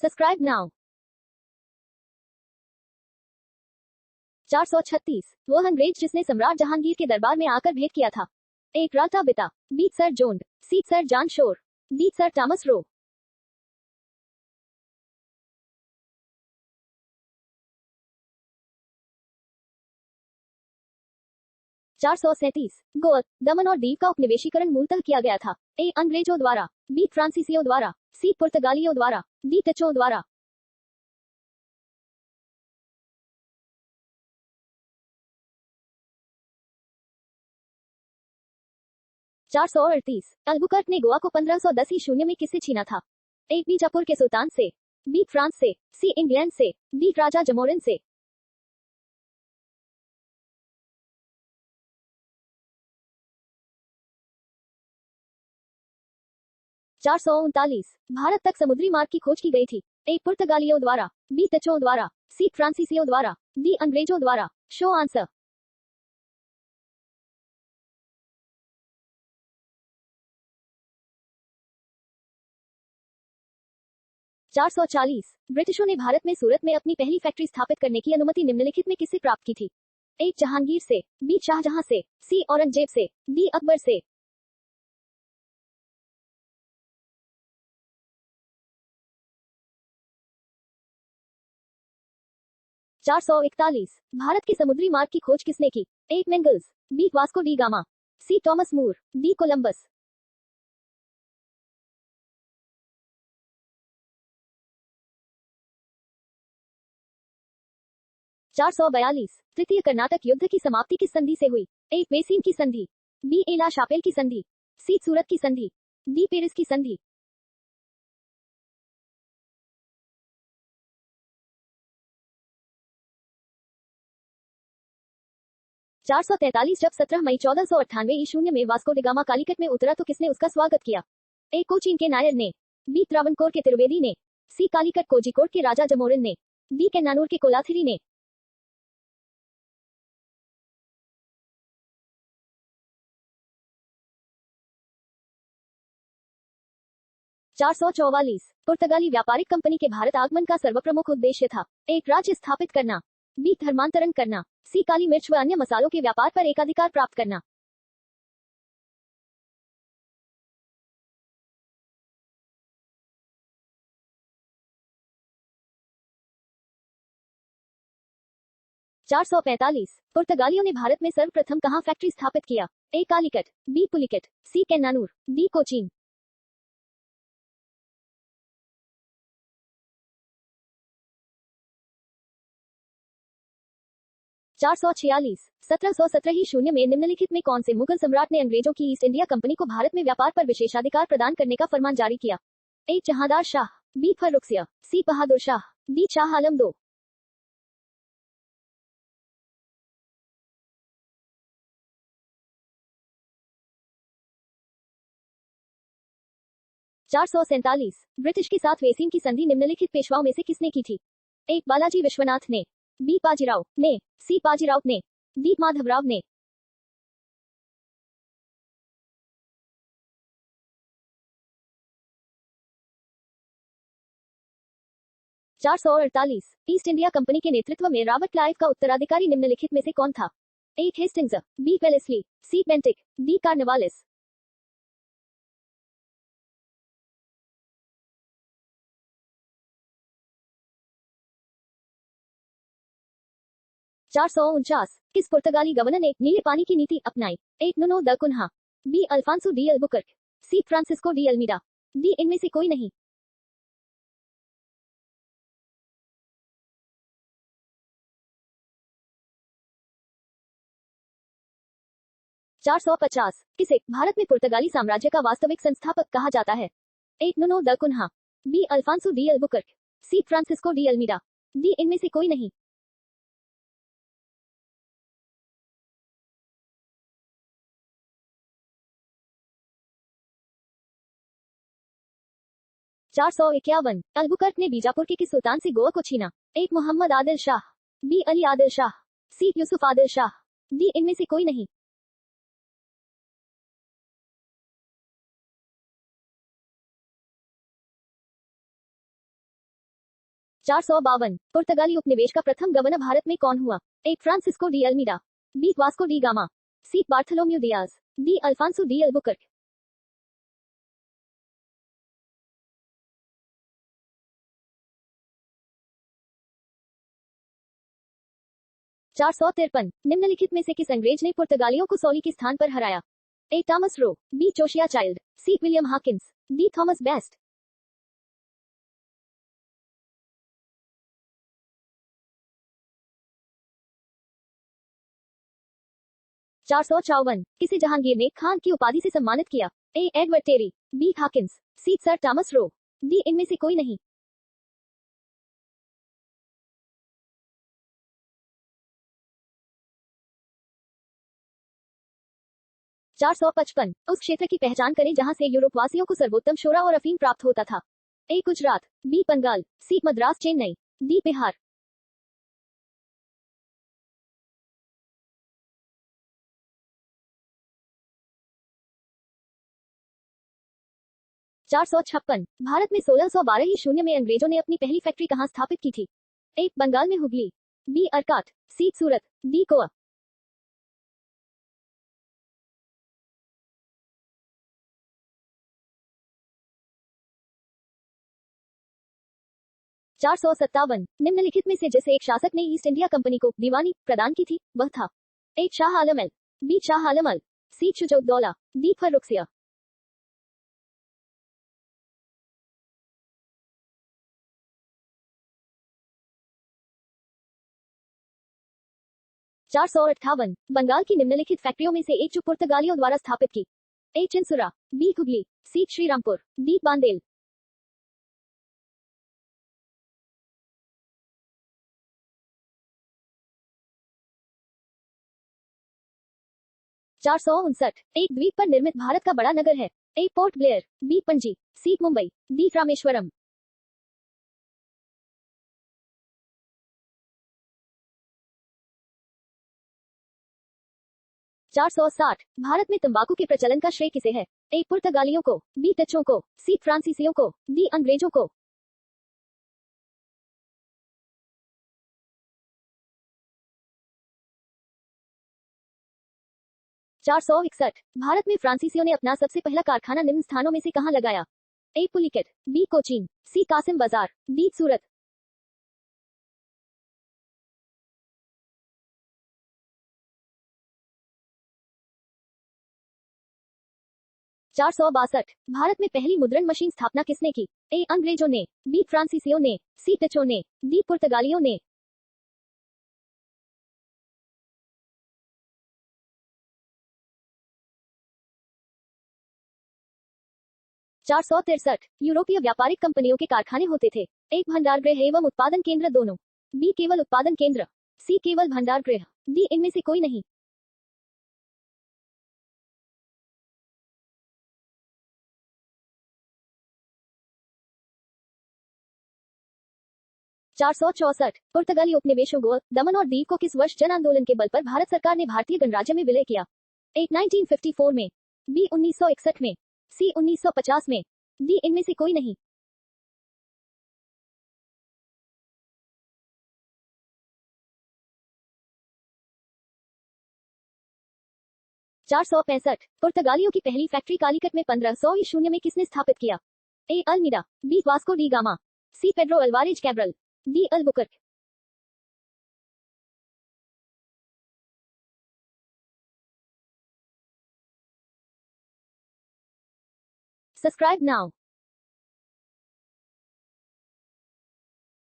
Subscribe now. 436 वो अंग्रेज जिसने सम्राट जहांगीर के दरबार में आकर भेंट किया था। एक राता बिता, बी सर जोन्ड, C Sir John Shore, D Sir Thomas Roe. 437 Goa, Daman और दीव का उपनिवेशीकरण मूलतः किया गया था। ए अंग्रेजों द्वारा, बी फ्रांसीसियों द्वारा, सी पुर्तगालियों द्वारा, डी डचों द्वारा। 438 अल्बुकर्क ने गोवा को 1510 ईस्वी में किससे छीना था। ए बीजापुर के सुल्तान से, बी फ्रांस से, सी इंग्लैंड से, डी राजा जमोरिन से। 439 भारत तक समुद्री मार्ग की खोज की गई थी। ए पुर्तगालियों द्वारा, बी डचों द्वारा, सी फ्रांसीसियों द्वारा, डी अंग्रेजों द्वारा। Show answer. 440 ब्रिटिशों ने भारत में सूरत में अपनी पहली फैक्ट्री स्थापित करने की अनुमति निम्नलिखित में किससे प्राप्त की थी। ए जहांगीर से, बी शाहजहां से, सी औरंगजेब से, डी अकबर से। 441 भारत के समुद्री मार्ग की खोज किसने की। ए मेंगल्स, बी वास्को डी गामा, सी थॉमस मूर, डी कोलंबस। 442 तृतीय कर्नाटक युद्ध की समाप्ति किस संधि से हुई। ए वेसीन की संधि, बी एला शापेल की संधि, सी सूरत की संधि, डी पेरिस की संधि। 443 जब 17 मई 1498 ईस्वी में वास्को डिगामा कालीकट में उतरा तो किसने उसका स्वागत किया। ए कोचीन के नायर ने, बी त्रावणकोर के तिरुवेदी ने, सी कालीकट कोझिकोड के राजा जमोरिन ने, डी केन्नानूर के कोलाथिरी ने। 444 पुर्तगाली व्यापारिक कंपनी के भारत आगमन का सर्वप्रमुख उद्देश्य था। एक राज्य स्थापित करना, बी धर्मांतरण करना, सी काली मिर्च व अन्य मसालों के व्यापार पर एकाधिकार प्राप्त करना। 445 पुर्तगालियों ने भारत में सर्वप्रथम कहां फैक्ट्री स्थापित किया। ए कालीकट, बी पुलिकट, सी केन्नानूर, डी कोचीन। 446 1717 शून्य में निम्नलिखित में कौन से मुगल सम्राट ने अंग्रेजों की ईस्ट इंडिया कंपनी को भारत में व्यापार पर विशेषाधिकार प्रदान करने का फरमान जारी किया। ए जहांदार शाह, बी फर्रुखसिया, सी बहादुर शाह, डी शाह आलम दो। 447 ब्रिटिश के साथ वेसीन की संधि निम्नलिखित पेशवाओं में से किसने की थी। ए बालाजी विश्वनाथ ने, बी बाजीराव ने, सी बाजीराव ने, डी माधवराव ने। 448 ईस्ट इंडिया कंपनी के नेतृत्व में रॉबर्ट क्लाइव का उत्तराधिकारी निम्नलिखित में से कौन था। ए हेस्टिंग्स, बी वेलेस्ली, सी बेंटिक, डी कार्नवालिस। 449 किस पुर्तगाली गवर्नर ने नीले पानी की नीति अपनाई। A Nuno da Cunha, B Afonso de Albuquerque, C Francisco de Almeida, D इनमें से कोई नहीं। 450 किसे भारत में पुर्तगाली साम्राज्य का वास्तविक संस्थापक कहा जाता है। A Nuno da Cunha, B Afonso de Albuquerque, C Francisco de Almeida, D इनमें से कोई नहीं। 451 अल्बुकर्क ने बीजापुर के किस सुल्तान से गोवा को छीना। एक मोहम्मद आदिल शाह, बी अली आदिल शाह, सी यूसुफ आदिल शाह, डी इनमें से कोई नहीं। 452 पुर्तगाली उपनिवेश का प्रथम गवर्नर भारत में कौन हुआ? A Francisco de Almeida, B Vasco da Gama, C Bartholomew Dias, D Alfonso de Albuquerque. 453 निम्नलिखित में से किस अंग्रेज ने पुर्तगालियों को सॉली के स्थान पर हराया? A Thomas Roe, B Josiah Child, C William Hawkins, D Thomas Best. 454 किसे जहांगीर ने खान की उपाधि से सम्मानित किया? ए एडवर्ड टेरी, बी हाकिंस, सी सर थॉमस रो, डी इनमें से कोई नहीं। 455 उस क्षेत्र की पहचान करें जहां से यूरोपवासियों को सर्वोत्तम शोरा और अफीम प्राप्त होता था। ए गुजरात, बी बंगाल, सी मद्रास चेन्नई, डी बिहार। 456 भारत में 1612 ईस्वी में अंग्रेजों ने अपनी पहली फैक्ट्री कहां स्थापित की थी? ए बंगाल में हुगली, बी अरकाट, सी सूरत, डी गोवा। 457 निम्नलिखित में से जिस एक शासक ने ईस्ट इंडिया कंपनी को दीवानी प्रदान की थी वह था? ए शाह आलम अल, बी शाह आलम अल, सी शुजा-उद-दौला, डी फर्रुखसिया। 458 बंगाल की निम्नलिखित फैक्ट्रियों में से एक जो पुर्तगालियों द्वारा स्थापित की? ए चिंसुरा, बी हुगली, सी श्रीरामपुर, डी बांदेल। 459 एक द्वीप पर निर्मित भारत का बड़ा नगर है? ए पोर्ट ब्लेयर, बी पणजी, सी मुंबई, डी रामेश्वरम। 460 भारत में तंबाकू के प्रचलन का श्रेय किसे है? ए पुर्तगालियों को, बी डचों को, सी फ्रांसीसियों को, डी अंग्रेजों को। 461 भारत में फ्रांसीसियों ने अपना सबसे पहला कारखाना निम्न स्थानों में से कहां लगाया? ए पुलिकेट, बी कोचीन, सी कासिम बाजार, डी सूरत। 462 भारत में पहली मुद्रण मशीन स्थापना किसने की? ए अंग्रेजों ने, बी फ्रांसीसियों ने, सी डचों ने, डी पुर्तगालियों ने। 463 यूरोपीय व्यापारिक कंपनियों के कारखाने होते थे? एक भंडारगृह एवं उत्पादन केंद्र दोनों, बी केवल उत्पादन केंद्र, सी केवल भंडारगृह, डी इनमें से कोई नहीं। 464 पुर्तगाली उपनिवेशों गोवा, दमन और दीव को किस वर्ष जन आंदोलन के बल पर भारत सरकार ने भारतीय गणराज्य में विलय किया? ए 1954 में, बी 1961 में, सी 1950 में, डी इनमें से कोई नहीं। 465 पुर्तगालियों की पहली फैक्ट्री कालीकट में 1500 ईस्वी में किसने स्थापित किया? A Almeida, B Vasco da Gama, C Pedro Alvares Cabral, D Albuquerque. 'Subscribe now'